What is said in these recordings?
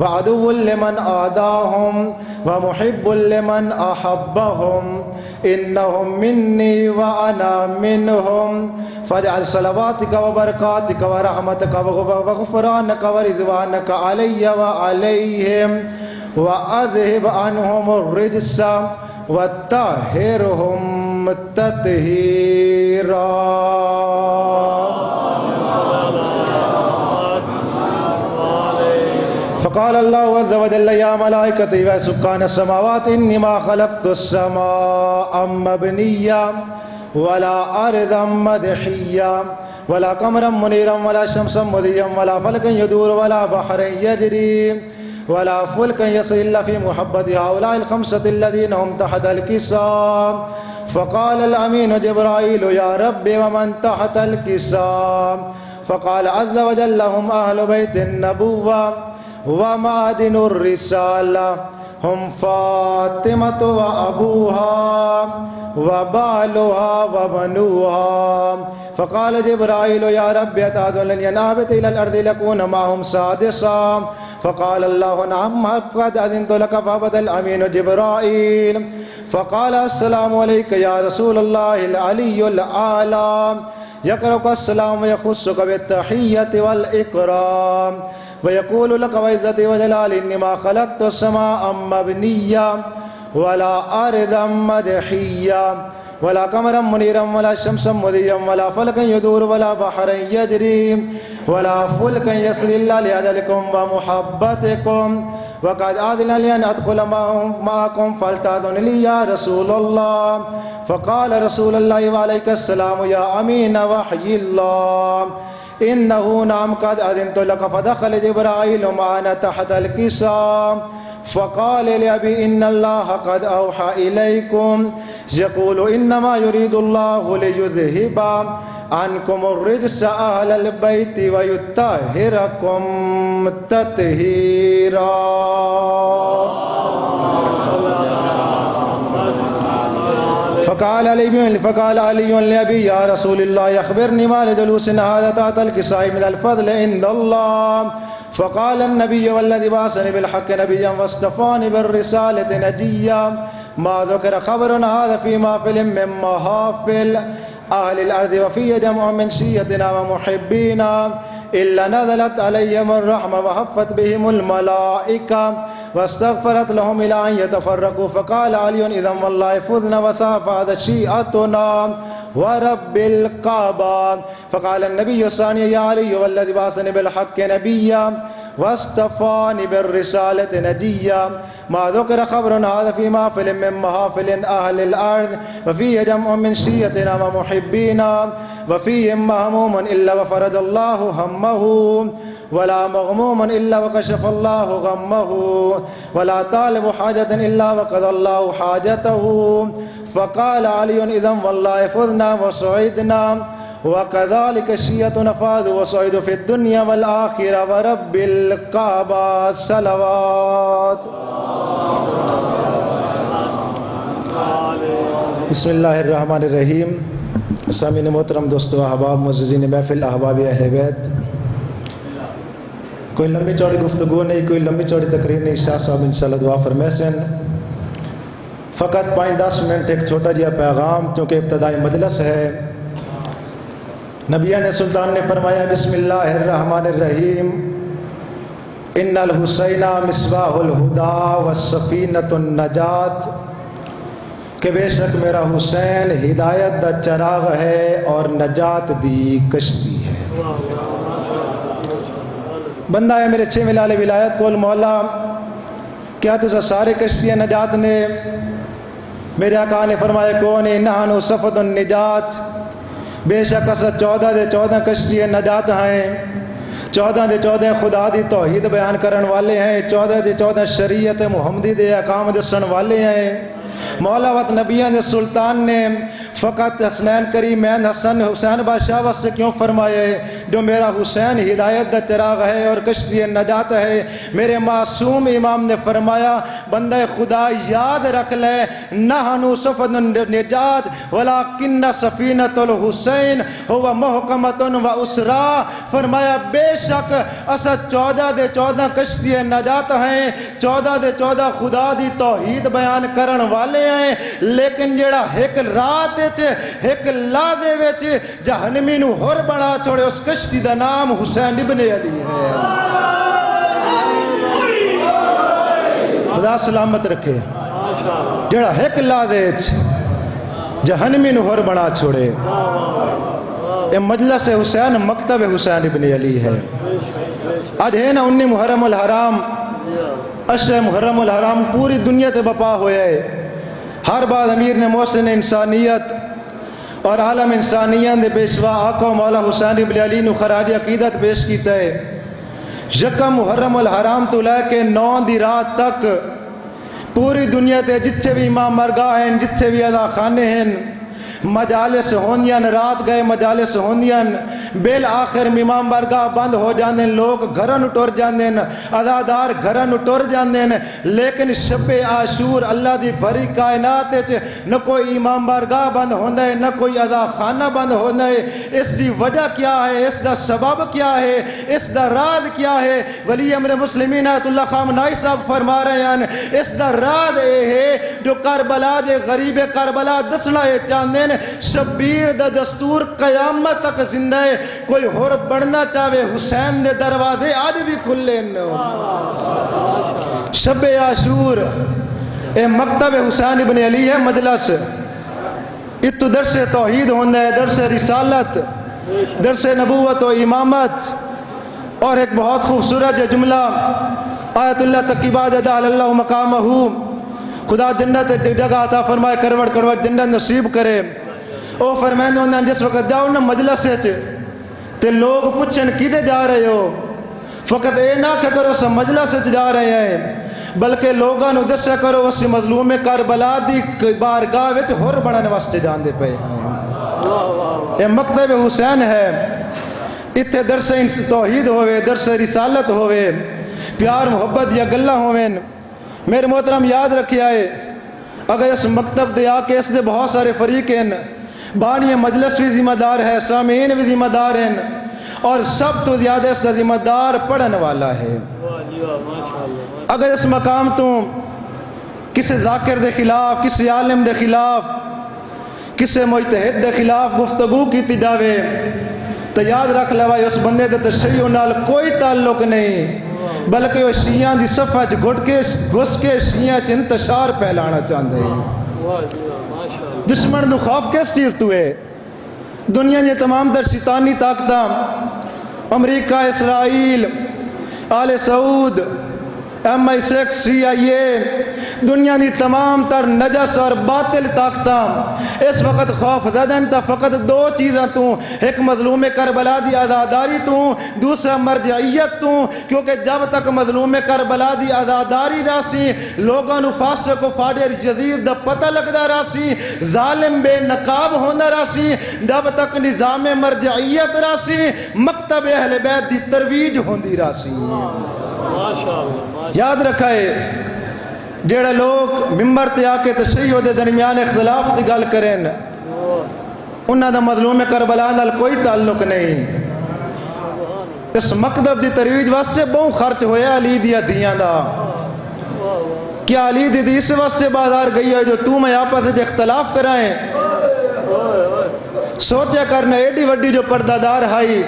وعدو لمن آداهم ومحب لمن أحبهم إنهم مني وأنا منهم فاجعل صلواتك وبركاتك ورحمتك وغفرانك ورضوانك علي وعليهم وأذهب عنهم الرجس وطهرهم تطهيرا. فقال الله عز وجل يا ملائكتي وسكان السماوات إني ما خلقت السماء مبنيا ولا أرضا مدحيا ولا قمرا منيرا ولا شمسا مضيا ولا فلكا يدور ولا بحرا يجري ولا فلكا يسري إلا في محبة هؤلاء الخمسة الذين هم تحت الكساء. فقال الأمين جبرائيل يا رب ومن تحت الكساء؟ فقال عز وجل هم أهل بيت النبوة ومعدن الرسالة هم فاطمة وأبوها وبالها وبنوها. فقال جبرائيل يا رب أتأذن أن أهبط إلى الأرض لأكون معهم سادسا؟ فقال الله نعم قد أذنت لك. فهبط الأمين جبرائيل فقال السلام عليك يا رسول الله العلي الأعلى يقرأك السلام ويخصك بالتحية والإكرام ويقول لك وعزتي وجلالي إني ما خلقت السماء مبنيا ولا أرضا مدحيا ولا قمرا منيرا ولا شمسا مضيا ولا فلكا يدور ولا بحرا يجري ولا فلكا يسري إلا لأجلكم ومحبتكم وقد آذن لي أن أدخل معكم فلتأذن لي يا رسول الله. فقال رسول الله وعليك السلام يا أمين وحي الله إنه نعم قد أذنت لك. فدخل جبرائيل معنا تحت الكساء فقال لأبي إن الله قد أوحى إليكم يقول إنما يريد الله ليذهب عنكم الرجس أهل البيت ويطهركم تطهيرا. فقال علي لأبي يا رسول الله أخبرني ما لجلوسنا هذا تحت الكساء من الفضل عند الله. فقال النبي والذي بعثني بالحق نبيا واصطفاني بالرسالة نجيا ما ذكر خبرنا هذا في محفل من محافل أهل الأرض وفي جمع من شيتنا ومحبينا إلا نزلت عليهم الرحمة وحفت بهم الملائكة واستغفرت لهم إلى أن يتفرقوا. فقال علي إذا والله فذنا وسافعت شيئتنا ورب الكعبة. فقال النبي الثاني يا علي والذي بعثني بالحق نبيا واصطفاني بالرسالة نجيا ما ذكر خبرنا هذا في محفل من محافل أهل الأرض وفيه جمع من شيتنا ومحبينا وفيهم مهموم إلا وفرج الله همه ولا مغموم إلا وكشف الله غمه ولا طالب حاجة إلا وقضى الله حاجته. فقال علي إذا والله فذنا وسعدنا وكذلك الشيعة فاذوا وصعدوا في الدنيا والآخرة ورب الكعبة صلوات. بسم اللہ الرحمن الرحیم. سامعین محترم دوستو احباب معززین محفل احباب اہل بیت، کوئی لمبی چوڑی گفتگو نہیں، کوئی لمبی چوڑی تقریر نہیں. شاہ صاحب انشاءاللہ دعا فرمیسن. فقط 5-10 منٹ ایک چھوٹا جہا پیغام، کیونکہ ابتدائی مجلس ہے. نبیان سلطان نے فرمایا بسم اللہ الرحمن الرحیم ان الحسین مصباح الہدا والسفینۃ النجات، کہ بے شک میرا حسین ہدایت دا چراغ ہے اور نجات دی کشتی ہے. بندہ ہے میرے 6 ملال ولایت کول مولا، کیا تجھے سارے کشتی نجات نے؟ میرے آقا نے فرمایا کون نحن صفد النجات، بے شک اسا 14 دے 14 کشتی نجات ہیں. 14 دے 14 خدا دی توحید بیان کرن والے ہیں. 14 دے 14 شریعت محمدی دے احکام دسن والے ہیں. مولا وقت نبیان دے سلطان نے فقط حسنین کریمین حسن حسین بادشاہ واسطے کیوں فرمائے؟ جو میرا حسین ہدایت دا چراغ ہے اور کشتی نجات ہے۔ میرے معصوم امام نے فرمایا بندہ خدا یاد رکھ لے، نحنو سفن النجات ولیکن سفینۃ الحسین ہوا محکمۃ و اسرا۔ فرمایا بے شک اسا 14 کشتی نجات ہیں، 14 خدا دی توحید بیان کرن والے ہیں، لیکن جڑا ایک رات ایک لادے وچ جہنمی نو ہور بنا چھوڑے، اس کشتی دا نام حسین ابن علی ہے۔ خدا سلامت رکھے۔ جڑا ایک لادے جہنمی نو ہور بنا چھوڑے، یہ مجلس حسین مکتب حسین ابن علی ہے۔ آج ہے نا 19 محرم الحرام، اشر محرم الحرام پوری دنیا تے بپا ہویا ہے۔ ہر بات امیر نے محسن انسانیت اور عالم انسانیت دے پیشوا آقا مولا حسین ابن علی نو خراج عقیدت پیش کیتا ہے۔ یکم محرم الحرام تو لے کے 9 دی رات تک پوری دنیا تے جتھے بھی امام مرگاہ ہیں، جتھے بھی ادا خانے ہیں، مجالس ہوندیاں، رات گئے مجالس ہوندیاں، بالآخر امام برگاہ بند ہو جاندے، لوگ گھرن ٹر جاندے، عزادار گھرن ٹر جاندے، لیکن شب عاشور اللہ دی بھری کائنات نہ کوئی امام برگاہ بند ہوندا ہے، نہ کوئی عزا خانہ بند ہوندا ہے۔ اس دی وجہ کیا ہے؟ اس دا سبب کیا ہے؟ اس دا راز کیا ہے؟ ولی امر مسلمین آیت اللہ خامنائی صاحب فرما رہے ہیں اس دا راز اے ہے جو کربلا دے غریب کربلا دسنا ہے چاندے شبیر دا دستور قیامت تک زندہ ہے۔ کوئی ہور بڑھنا چاہے حسین دے دروازے آج بھی کھلے نو۔ شب عاشور اے مکتب حسین ابن علی ہے مجلس، اتو درس توحید ہوندہ ہے، درس رسالت، درس نبوت و امامت، اور ایک بہت خوبصورت جملہ آیت اللہ تقی بعد دال اللہ مقامہ، خدا جنت جگہ عطا فرمائے، کروڑ کروڑ جنت نصیب کرے۔ او فرمائندوں نے جس وقت جاؤ نا مجلس تے لوگ پوچھن کدے جا رہے ہو، فقط اے نہ کہ کرو سا مجلس جا رہے ہیں، بلکہ لوگاں نو دسیا کرو اسی مظلوم کربلا دی بارگاہ وچ ہور بڑھن واسطے جاندے پئے ہیں۔ یہ مکتب حسین ہے، اتھے درس توحید ہوئے، درس رسالت ہوئے، پیار محبت یا گلہ ہوئے۔ میرے محترم یاد رکھیا ہے اگر اس مکتب دے آ کے اس دے بہت سارے فریق ہیں، بانی مجلس بھی ذمہ دار ہے، سامعین بھی ذمہ دار ہیں، اور سب تو زیادہ اس دا ذمہ دار پڑھن والا ہے۔ اگر اس مقام تو کسی ذاکر دے خلاف، کسی عالم دے خلاف، کسی مجتہد دے خلاف گفتگو کی جاوے تو یاد رکھ لے بھائی اس بندے دے تشیع نال کوئی تعلق نہیں، بلکہ وہ شیعہ دی صفحہ گھس کے شیعہ انتشار پھیلانا چاہتے ہیں۔ دشمن نو خوف کس چیز تو ہے؟ دنیا نے تمام در شیطانی طاقتاں، امریکہ، اسرائیل، آل سعود، MI6، CIA، دنیا کی تمام تر نجس اور باطل طاقتاں اس وقت خوف زدن تا فقط 2 چیزاں تو، ایک مظلوم کربلا دی عزاداری تو، دوسرا مرجعیت تو، کیونکہ جب تک مظلوم کربلا دی عزاداری راسی لوگاں نو فاسق و فاجر یزید دا پتہ لگدا راسی، ظالم بے نقاب ہونا راسی، جب تک نظام مرجعیت راسی مکتب اہل بیت دی ترویج ہوندی راسی۔ یاد رکھائے جڑے لوگ ممبر تے آ کے تشیع دے درمیان اختلاف دی گل کریں انہاں دا مظلوم کربلا نال کوئی تعلق نہیں۔ اس مکتب دی ترویج واسطے بہت خرچ ہویا علی دی دیاں دا۔ کیا علی دی اس واسطے بازار گئی ہے جو تو میں آپس وچ اختلاف کرائیں؟ سوچا کرنا ایڈی وڈی جو پردہ دار ہائی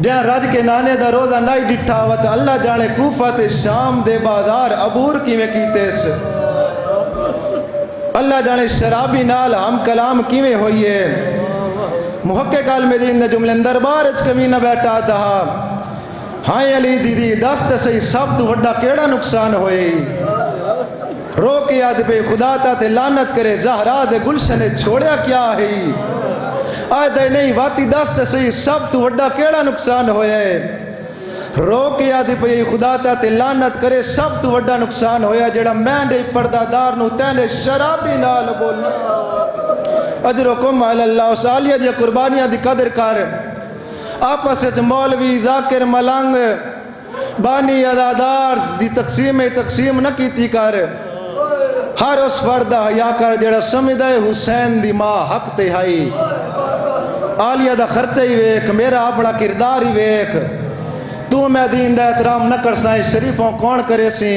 جہاں رج کے نانے دا روزہ نائی ڈٹھا ہوا تو اللہ جانے کوفہ تے شام دے بازار عبور کیویں کیتے اس، اللہ جانے شرابی نال ہم کلام کیویں ہوئیے۔ محقق المدین نے جملے دربار اچ کمی نہ بیٹھا دہا، ہائیں علی دیدی دست سہی سب تو وڈا کیڑا نقصان ہوئی، رو کے یاد پہ خدا تا تے لعنت کرے زہرا دے گلشن چھوڑیا کیا ہے، آئے دے نہیں واتی دست سہی سب تو وڈا کیڑا نقصان ہویا ہے، رو کے یاد پہ خدا تا تے لعنت کرے سب تو وڈا نقصان ہویا جڑا میں دے پردہ دار نو تینے شرابی نال بولنا۔ اجرکم علی اللہ، سالیہ دی قربانیاں دی قدر کر، آپس وچ مولوی ذاکر ملنگ بانی عزادار دی تقسیم نہ کیتی کر، ہر اس فرد دا حیا کر جڑا سمجھدا ہے حسین دی ماں حق تے ہائی، آلیہ دا خرچہ ہی ویکھ، میرا اپنا کردار ہی ویکھ، تو میں دین دا احترام نہ کر سائیں شریفوں کون کرے سی،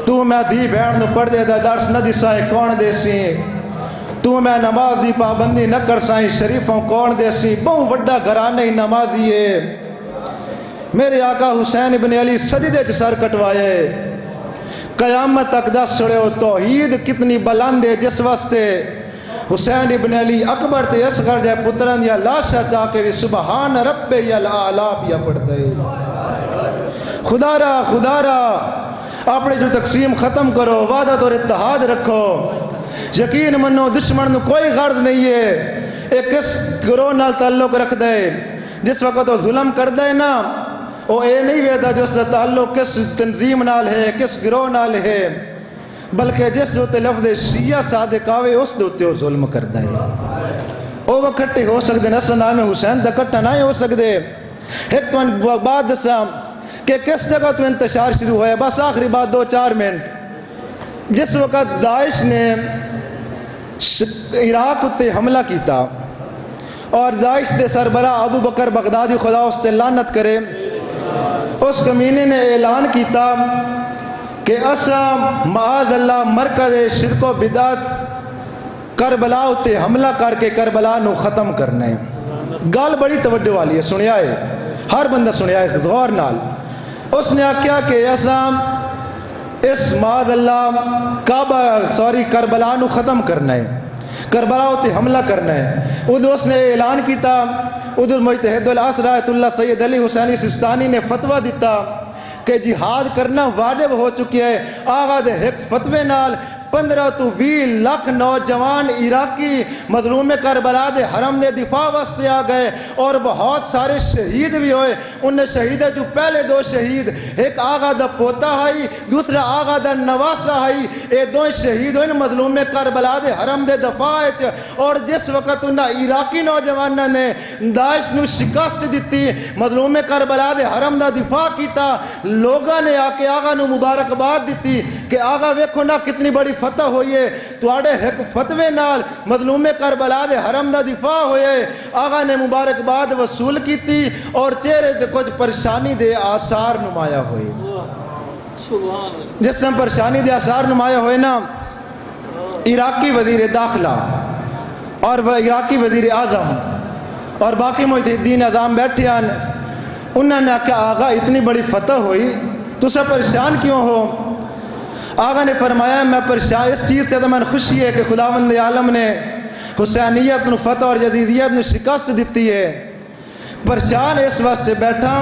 تو میں دی بھیڑ نو پردے دا درس نہ دی سائیں کون دے سی، تو میں نماز دی پابندی نہ کر سائیں شریفوں کون دے سی، بہوں وڈا گھرانے ہی نمازی ہے، میرے آقا حسین ابن علی سجدے چ سر کٹوائے، قیامت تک دس چھڑے ہو توحید کتنی بلند ہے، جس واسطے حسین ابن علی اکبر تے اصغر جائے پتران یا لاشا چاہ کے بھی سبحان رب یا العالی پیا پڑھتے ہیں۔ خدا را اپنے جو تقسیم ختم کرو، وحدت اور اتحاد رکھو، یقین منو دشمن کوئی غرض نہیں ہے ایک کس گروہ نال تعلق رکھ دے، جس وقت وہ ظلم کر دے نا وہ اے نہیں ویدہ جو اس کا تعلق کس تنظیم نال ہے، کس گروہ نال ہے، بلکہ جس جو لفظ شیعہ صادق آوے اس دوتے وہ ظلم کر دے، وہ کٹھے ہو سکتے نسل نام حسین دا کٹھا نہ ہو سکتے۔ ایک تو بات دسا کہ کس جگہ تو انتشار شروع ہویا، بس آخری بات 2-4 منٹ، جس وقت داعش نے عراق تے حملہ کیتا اور داعش دے سربراہ ابو بکر بغدادی خدا اس تے لعنت کرے، اس کمینے نے اعلان کیتا کہ اسا معاذ اللہ مرکز شرک و بدعت کربلا تے حملہ کر کے کربلا نو ختم کرنے۔ گال بڑی توجہ والی ہے، سنیا ہے ہر بندہ سنیا ہے غور نال۔ اس نے کیا کہ اسا اس معاذ اللہ کربلا نو ختم کرنا ہے، کربلا تے حملہ کرنا ہے۔ ادھر اس نے اعلان کیتا، ادھر مجتہد العصر آیت اللہ سید علی حسینی سستانی نے فتوہ دیتا کہ جہاد کرنا واجب ہو چکی ہے۔ آغا دے ایک فتوے نال 15 تو 20 لاکھ نوجوان عراقی مظلوم کربلا دے حرم دے دفاع واسطے آ گئے اور بہت سارے شہید بھی ہوئے۔ ان شہیدہ جو پہلے 2 شہید، ایک آغا دا پوتا ہائی، دوسرا آغا دا نواسا ہائی، اے 2 شہید ہوئے مظلوم کربلا دے حرم دے دفاع وچ۔ اور جس وقت انہاں عراقی نوجوانوں نے داعش نو شکست دیتی، مظلوم کربلا دے حرم دا دفاع کیتا، لوگاں نے آ کے آغا نو مبارکباد دیتی کہ آغا ویکھو نا کتنی بڑی فتح ہوئی ہے، تواڈے ایک فتوے نال مظلوم کربلا دے حرم دا دفاع ہوئے۔ آغا نے مبارکباد وصول کیتی اور چہرے سے کچھ پریشانی دے آثار نمایاں ہوئے۔ جس میں پریشانی دے آثار نمایاں ہوئے نا، عراقی وزیر داخلہ اور عراقی وزیر اعظم اور باقی مجتہدین اعظام بیٹھے ہیں، انہوں نے کہا آغا اتنی بڑی فتح ہوئی تو سب پریشان کیوں ہو؟ آغا نے فرمایا میں پریشان اس چیز سے تو میں خوشی ہے کہ خداوند عالم نے حسینیت نو فتح اور یزیدیت نو شکست دیتی ہے، پریشان اس واسطے بیٹھا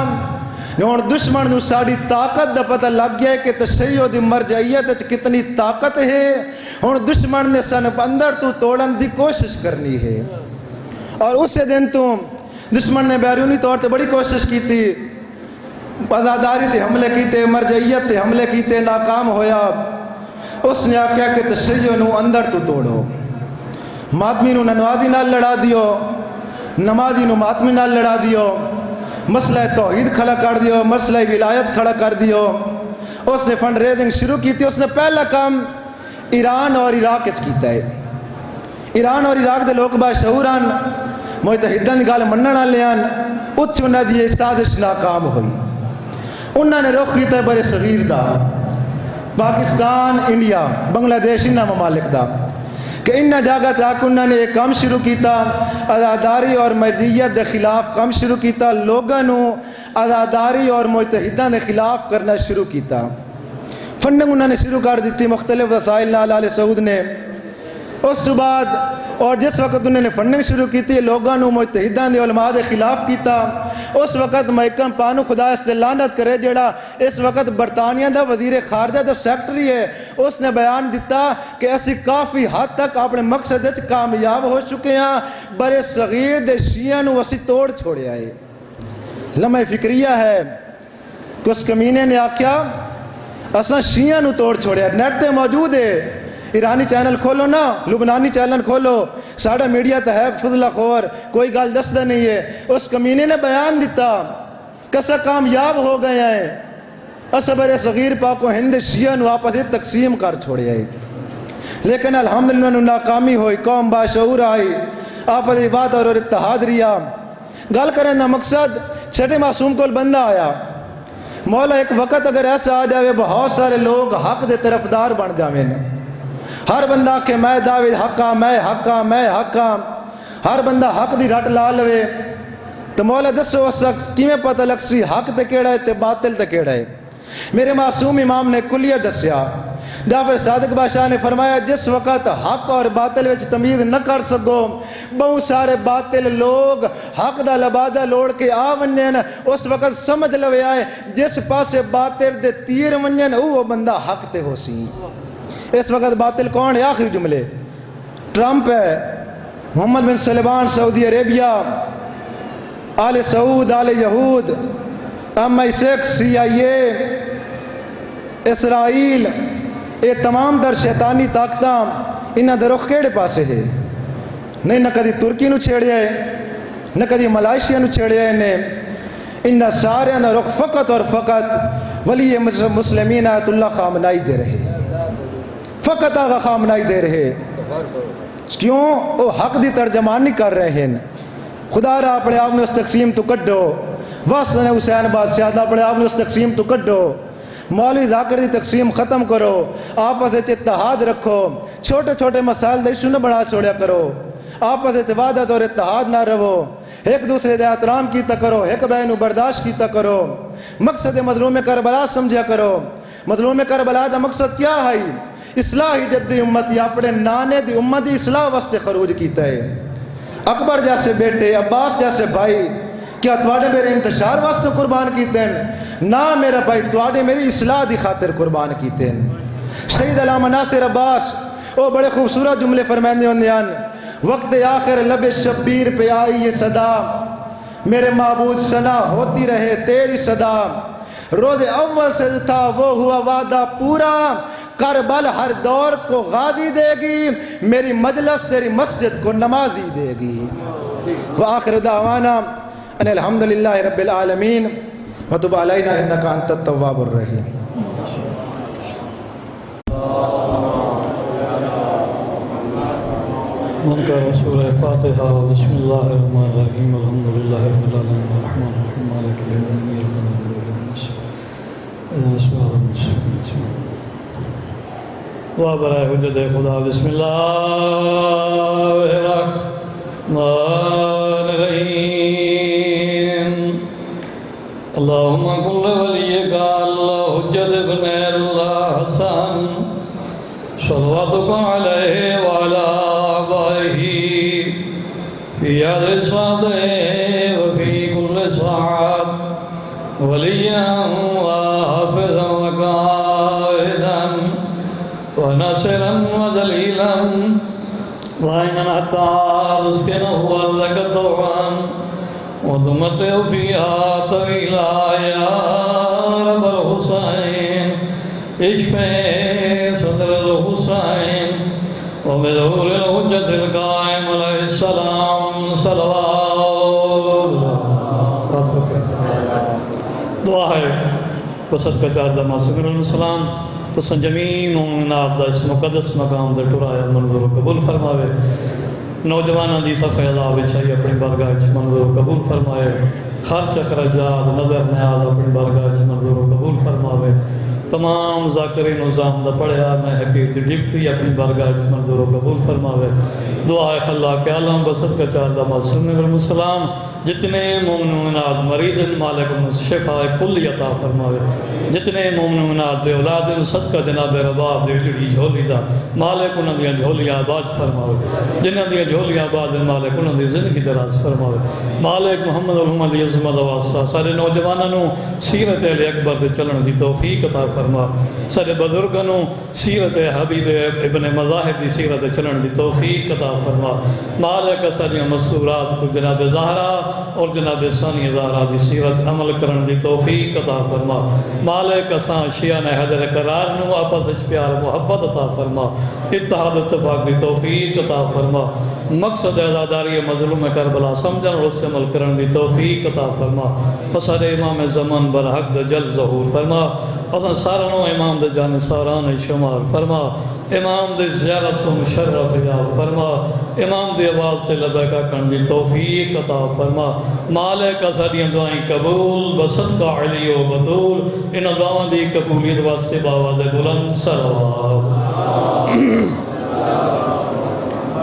ہوں دشمن نو ساری طاقت دا پتہ لگ گیا ہے کہ تشیع دی مرجعیت کتنی طاقت ہے، ہوں دشمن نے سن اندر تو توڑن دی کوشش کرنی ہے۔ اور اسی دن تو دشمن نے بیرونی طور تے بڑی کوشش کی تھی، azadari تے حملے کیتے، مرجعیت تے حملے کیتے، ناکام ہویا۔ اس نے آکھیا کہ تشیع نو اندر تو توڑو، ماتمی نو نمازی نال لڑا دیو، نمازی نو ماتمی نال لڑا دیو، مسئلہ توحید کھڑا کر دیو، مسئلہ ولایت کھڑا کر دیو۔ اس نے فنڈ ریزنگ شروع کی تھی۔ اس نے پہلا کام ایران اور عراق وچ کیتا ہے۔ ایران اور عراق دے لوگ باشعور ہیں، مجتہداں دی گل منن والے ہیں، اتھ انہاں دی سازش ناکام ہوئی۔ انہوں نے رخ کیتا ہے برے صغیر دا، پاکستان، انڈیا، بنگلہ دیش، انہاں ممالک دا، کہ انہاں جگہ تک انہوں نے ایک کام شروع کیتا، azadari اور مرجعیت دے خلاف کام شروع کیتا، لوگاں نو azadari اور مجتہداں دے خلاف کرنا شروع کیتا۔ فنڈنگ انہوں نے شروع کر دیتی مختلف وسائل نال آل سعود نے۔ اس بعد اور جس وقت انہوں نے فنڈنگ شروع کی تھی، لوگاں نو مجتہداں دے علماء دے خلاف کیتا، اس وقت محکم پانو خدا اس سے لعنت کرے جڑا اس وقت برطانیہ دا وزیر خارجہ دا سیکٹری ہے، اس نے بیان دیتا کہ اسی کافی حد تک اپنے مقصد وچ کامیاب ہو چکے ہیں، برے صغیر دے شیعہ نو اسی توڑ چھوڑیا ہے۔ لمحہ فکریہ ہے کہ اس کمینے نے آکھیا اساں شیعہ نو توڑ چھوڑیا، نیٹ تے موجود ہے ایرانی چینل کھولو نا، لبنانی چینل کھولو، ساڑھا میڈیا تو ہے فضلہ خور، کوئی گل دستا نہیں ہے۔ اس کمینے نے بیان دیتا کسا کامیاب ہو گئے ہیں، اصبر صغیر پاکو ہند شیعہ نو آپس تقسیم کر چھوڑے آئی، لیکن الحمدللہ نو ناکامی ہوئی، قوم باشعور آئی، آپس بات اور اتحاد ریا۔ گل کریں نا مقصد چھٹے معصوم کو بندہ آیا، مولا ایک وقت اگر ایسا آ جاوے بہت سارے لوگ حق دے طرفدار بن جاوے نا، ہر بندہ کہ میں دعوے حقا میں حقا میں حقا، ہر بندہ حق دی رٹ لا لوے، تو مولا دسو اس وقت کیویں پتہ لگ سی حق تے کیڑا ہے تے باطل تے کیڑا ہے؟ میرے معصوم امام نے کلیہ دسیا، جعفر صادق بادشاہ نے فرمایا جس وقت حق اور باطل وچ تمیز نہ کر سکو، بہت سارے باطل لوگ حق دا لبادہ لوڑ کے آ ونین، اس وقت سمجھ لوے آئے جس پاسے باطل دے تیر ونین وہ بندہ حق تے ہو سی۔ اس وقت باطل کون ہے؟ آخری جملے، ٹرمپ ہے، محمد بن سلمان سعودی عربیہ، آل سعود، آل یہود، MI6، CIA، اسرائیل، یہ تمام در شیطانی طاقتاں انہاں دے رخ کیڑے پاسے ہے؟ نہیں نہ کدی ترکی نو چھیڑیا ہے، نہ کدی ملائیشیا نو چھیڑیا ہے، انہاں سارے دا رخ فقط اور فقط ولی مسلمین آیت اللہ خامنائی دے رہے، فقط آغا خامنائی دے رہے۔ کیوں؟ وہ حق دی ترجمانی کر رہے ہیں۔ خدا را اپنے آپ نے اس تقسیم تو کڈو، واسطہ نے حسین بادشاہ دا اپنے آپ نے اس تقسیم تو کڈو، مولوی ذاکر دی تقسیم ختم کرو، آپس اتحاد رکھو، چھوٹے چھوٹے مسائل دا ایشو نہ بڑھا چھوڑیا کرو، آپس وحدت اور اتحاد نہ رہو، ایک دوسرے دے احترام کیتا کرو، ایک بہنو برداشت کیتا کرو، مقصد مظلوم کربلا سمجھا کرو۔ مظلوم کربلا دا مقصد کیا ہے؟ اصلاحی جدی امت یا اپنے نانے دی امت دی اصلاح واسطے خروج کیتا ہے۔ اکبر جیسے بیٹے، عباس جیسے بھائی کیا تواڈے میرے انتشار واسطے قربان کیتے ہیں؟ نہ میرا بھائی، تواڈے میری اصلاح دی خاطر قربان کیتے ہیں۔ شہید علامہ ناصر عباس وہ بڑے خوبصورت جملے فرمائندے ہوندے ہیں، وقت آخر لب شبیر پہ آئی یہ صدا، میرے معبود ثنا ہوتی رہے تیری صدا، روز اول سے تھا وہ ہوا وعدہ پورا، کربل ہر دور کو غازی دے گی، میری مجلس تیری مسجد کو نمازی دے گی۔ وآخر دعوانا ان الحمدللہ رب العالمین وتب علینا انک انت التواب الرحیم۔ منکر سورہ فاتحہ بسم اللہ الرحمن الرحیم الحمدللہ رب العالمین الرحمن الرحیم مالک یوم الدین ایاک نعبد و ایاک نستعین اهدنا الصراط المستقیم۔ دعا برائے حجت خدا۔ بسم اللہ الرحمن الرحیم۔ اللہم کن ولیک اللہ حجت ابن اللہ حسن صلواتک علیہ وعلا آبائہ فی هذه الساعة وفی کل ساعة ولیا وحافظا وقائدا وناصرا ودلیلا وعینا حتی تسکنہ ارضک طوعا وتمتع فيها طويلا يا رب الحسين اشفي صدر الحسين وبظهور الحجة القائم عليه السلام صلوات دعا ہے وسط کا چار دماغ سکر علیہ السلام تو سنجمین مومنات دا اس مقدس مقام دا ٹرایا منظور قبول فرماوے۔ نوجوانوں دی صفحہ اللہ بچائی اپنی بارگاہ وچ منظور قبول فرمائے، خرچ اخراجات نظر نیاز اپنی بارگاہ وچ منظور قبول فرماوے، تمام ذاکرین نظام دا پڑھیا میں حقیق دی ڈپٹی اپنی بارگاہ وچ منظور قبول فرماوے۔ دعا ہے خلاق کے عالم بسط کا چار دا معصوم علیہ السلام جتنے مومن مومنات مریض مالک شفا کل عطا فرماوے، جتنے مومن مومنات بے اولاد صدقہ جناب رباب دی جڑی جھولی دا مالک انہاں دی جھولیاں آباد فرماوے، جنہاں دی جھولیاں آباد مالک انہاں دی زندگی دراز فرماوے۔ مالک محمد محمد عظمت واسطہ سارے نوجوانوں سیرت اہل اکبر دے چلن دی توفیق عطا فرما سارے بزرگوں سیرت حبیب ابن مظاہر دی سیرت چلن دی توفیق عطا فرما مالک ساری مستورات کو جناب زہرا اور جناب ثانی زہرا دی سیرت عمل کرن دی توفیق عطا فرما مالک اساں شیعہ نے حیدر قرار نو آپس وچ پیار محبت عطا فرما اتحاد اتفاق دی توفیق عطا فرما مقصد عزاداری مظلوم کربلا سمجھن اور اس سے عمل کرن دی توفیق عطا فرما بسر امام زمان برحق دا جل ظہور فرما اساں سارنوں امام دا جان ساران شمار فرما امام دے زیارت تو مشرف یاب فرما امام دے آواز سے لبیکہ کرن دی توفیق عطا فرما مالک ساریاں دعائیں قبول بصدقہ علی و بطول ان دعائیں دی قبولیت واسطے باواز بلند صلوات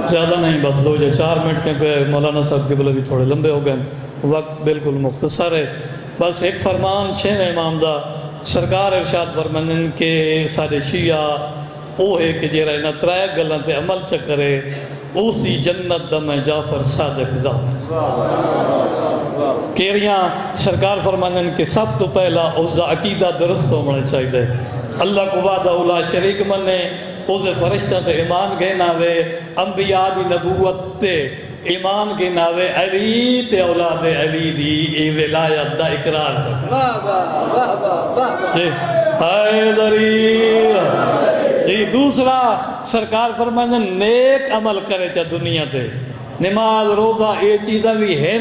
زیادہ نہیں بس 2 یا 4 منٹ کے پہ مولانا صاحب کے بلے بھی تھوڑے لمبے ہو گئے وقت بالکل مختصر ہے بس ایک فرمان 6 امام دا سرکار ارشاد فرمندن کہ سارے شیعہ وہ ہے کہ جیرا انہاں 3 گلاں تے عمل چکرے اسی جنت دا میں جعفر صادق زام کیریاں سرکار فرمندن کہ سب تو پہلا اس دا عقیدہ درست ہونا چاہیے اللہ کو وعدہ اولا شریک منے اسے فرشتہ تے ایمان گے ناوے انبیاء دی نبوت تے ایمان کے ناوے علی تے اولاد علی دی ای ولایت دا اقرار تک حیدری یہ دوسرا سرکار فرمائیں نیک عمل کرے چا دنیا تے نماز روزہ یہ چیزیں بھی ہیں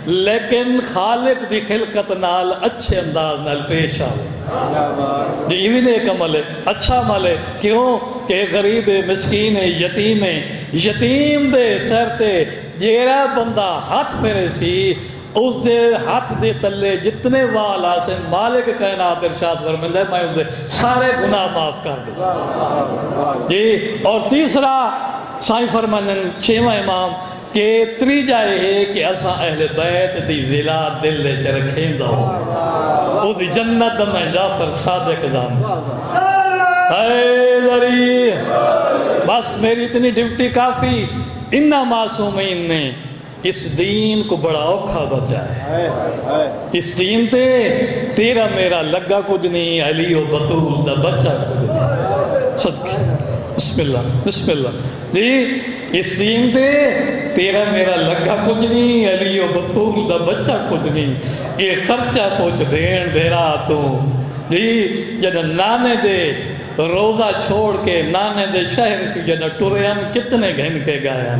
لیکن خالق دی خلقت نال اچھے انداز نال پیش آئے یہ بھی نیک عمل ہے اچھا عمل ہے کیوں کہ غریب ہے مسکین ہے یتیم دے سر تے جیرا بندہ ہاتھ پھیرے سی اس دے ہاتھ دے تلے جتنے وال آسے مالک کائنات ارشاد فرمائے میں ان دے سارے گناہ معاف کر دے جی اور تیسرا سائیں فرمائے 6واں امام کہ تری جائے ہے کہ اساں اہل بیت دی ولا دل لے چ رکھیں دا او دی جنت میں جعفر صادق دان حیدری بس میری اتنی ڈیوٹی کافی انہا معصومین نے اس دین کو بڑا اوکھا بچا ہے اس دین تے تیرا میرا لگا کچھ نہیں علی و بطول دا بچہ کچھ نہیں صدقی بسم اللہ جی اس دین تے تیرا میرا لگا کچھ نہیں علی و بطول دا بچہ کچھ نہیں یہ خرچہ کچھ دین بھیرا تو جی جنہ نانے دے روزہ چھوڑ کے نانے دے شہر کی جنہ ٹوریان کتنے گھن کے گایا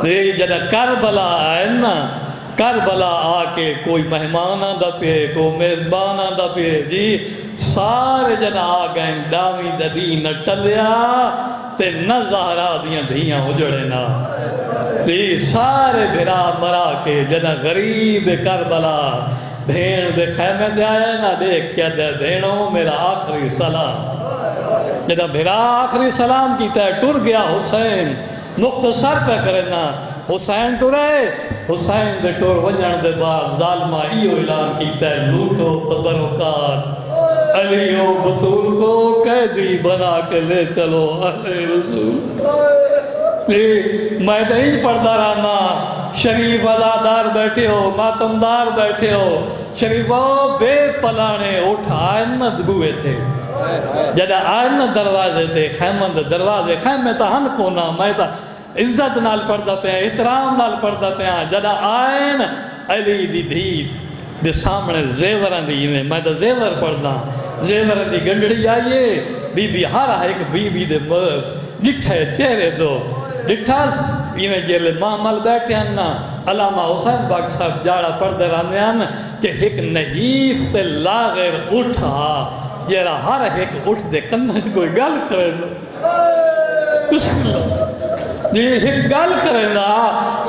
جی جنہ کربلا آئے نا کربلا آ کے کوئی مہمان آدھا پہ کوئی میزبان آدھا پہ جی سارے جنہ آ گئے ڈاوی ددی نہ ٹلیا تے نہ زہرا دیاں دھیاں اجڑے نا جی سارے بھرا مرا کے جنہ غریب کربلا بھین دے خیمے دے آئے نا دیکھ کیا دے بھینوں میرا آخری سلام جنہ بھرا آخری سلام کیتا ہے ٹر گیا حسین مختصر پہ کرنا حسین ٹرے حسین دے ٹور ونجن دے بعد ظالمہ ایو اعلان کیتا ہے لوٹو تبرکات علی و بطول کو قیدی بنا کے لے چلو اہل رسول میں تو ہی پڑھتا رہنا شریف عزادار بیٹھے ہو ماتمدار بیٹھے ہو شریفوں بے پلانے اٹھائن نہ دبوئے تھے جدہ آئین نہ دروازے تھے خیمن دے دروازے خیمے تا ہن کونا میں تا عزت نال پڑھتا پہ احترام نال پڑھتا پہ جدہ آئین علی دی دھی دے سامنے زیوران دی میں تا زیور پڑھنا زیوران دی گنڈڑی آئیے بی بی ہر ایک بی بی دے ڈٹھے چہرے دو ڈٹھاس یہ جیلے معامل بیٹھے ہیں نا علامہ حسین باغ صاحب جاڑا پڑھ دے رہنے ہیں کہ ایک نحیف تے لاغر اٹھا جیرا ہر ایک اٹھ دے کنج کوئی گل کرے بسم اللہ جی ایک گل کرے نا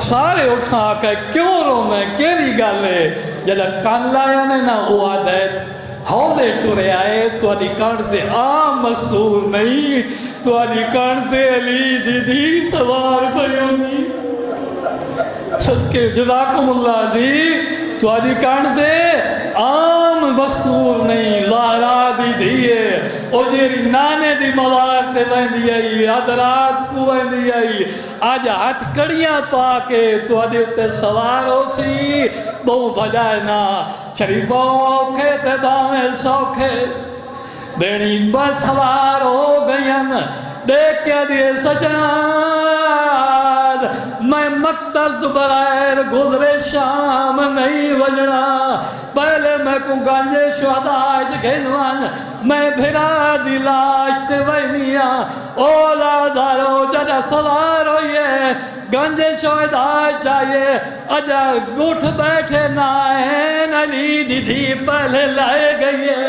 سارے اٹھا آکے کیوں رو میں کیری گل ہے جیلے کان لایا نے نا وہ آدھے ہولے ٹورے آئے تو علی کانٹے عام مستور نہیں تو علی کانٹے علی دیدی سوار بیونی صدقے جزاکم اللہ دی تو علی کانٹے عام مستور نہیں لارا دی دیئے او جیری نانے دی موار تے وین دی آئی ادرات کو وین دی آئی آج ہاتھ کڑیاں پا کے تو علی اتے سوار ہو سی بہو بجائے نا شریفوں اوکھے تے باویں سوکھے بیڑی بس سوار ہو گئین دیکھ کے دیے سجاد میں مقتل تو بغیر گزرے شام نہیں وجنا پہلے میں کو گنجے شہداج گھنوان میں بھرا دی لاش تے وینیا اولا دارو جڑا سوار ہوئے گنجے شہداج چاہیے اجا گھٹ بیٹھے نائن علی دی دھی پہلے لائے گئیے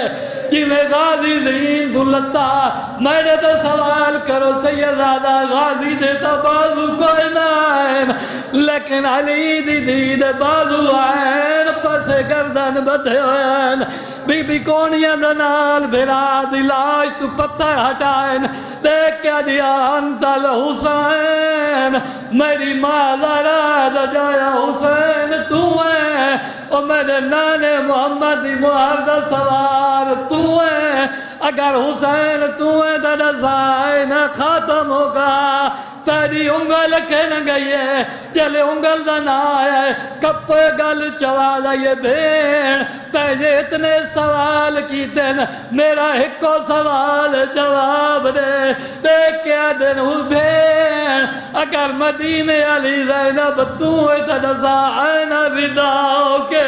جنہیں غازی زین دلتا میں نے تو سوال کرو سیدادہ غازی دیتا بازو کوئی نائن لیکن علی دی دید بازو آئین پس گردن بدھے ہوئین بی بی کونیاں دنال بھرا دلاش تو پتھر ہٹائن دیکھ کیا دیا انتل حسین میری ماں ذرا جایا حسین تو ہے اور میرے نانے محمد محرد سوار تو ہے اگر حسین تو ہے تو رضائن ختم ہوگا تیری انگل کھن گئی ہے جلے انگل دن آیا ہے کپ گل چوازہ یہ بین تیجے اتنے سوال کی دن میرا ایک سوال جواب دے دیکھ کیا دن ہو بین اگر مدینہ علی زینب تو ہے تو رضائن رداؤ کے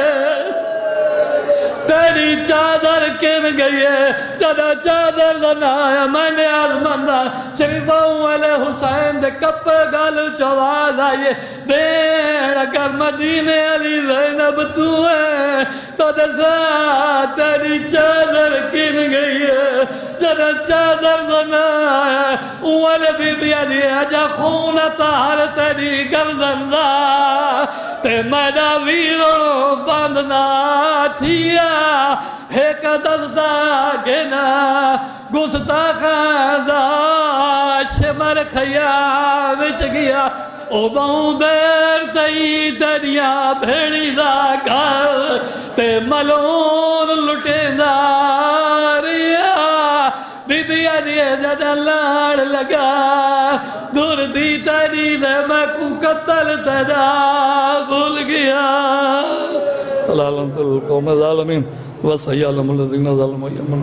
تیری چادر کن گئی ہے جدا چادر دنایا میں نے آزمندہ شریفوں علیہ حسین دے کپ گل چواز آئیے بین اگر مدینہ علی زینب تو ہے تو دسا تیری چادر کن گئی ہے جدا چادر دنایا اوالے بی بی علی اجا خون تار تیری گردن دا تے میڈا ویروں باندنا تھیا ایک دستا گنا گستاخاں دا شمر خیام وچ گیا او بہوں دیر تئی تیریا بھیڑی دا گھر تے ملون لٹیندا ریا بی بی علی جدا لاڑ لگا دور دی تیری دے میں کو قتل تیرا بھول گیا العالم القوم الظالمین وسیعلم الذین ظلموا یمن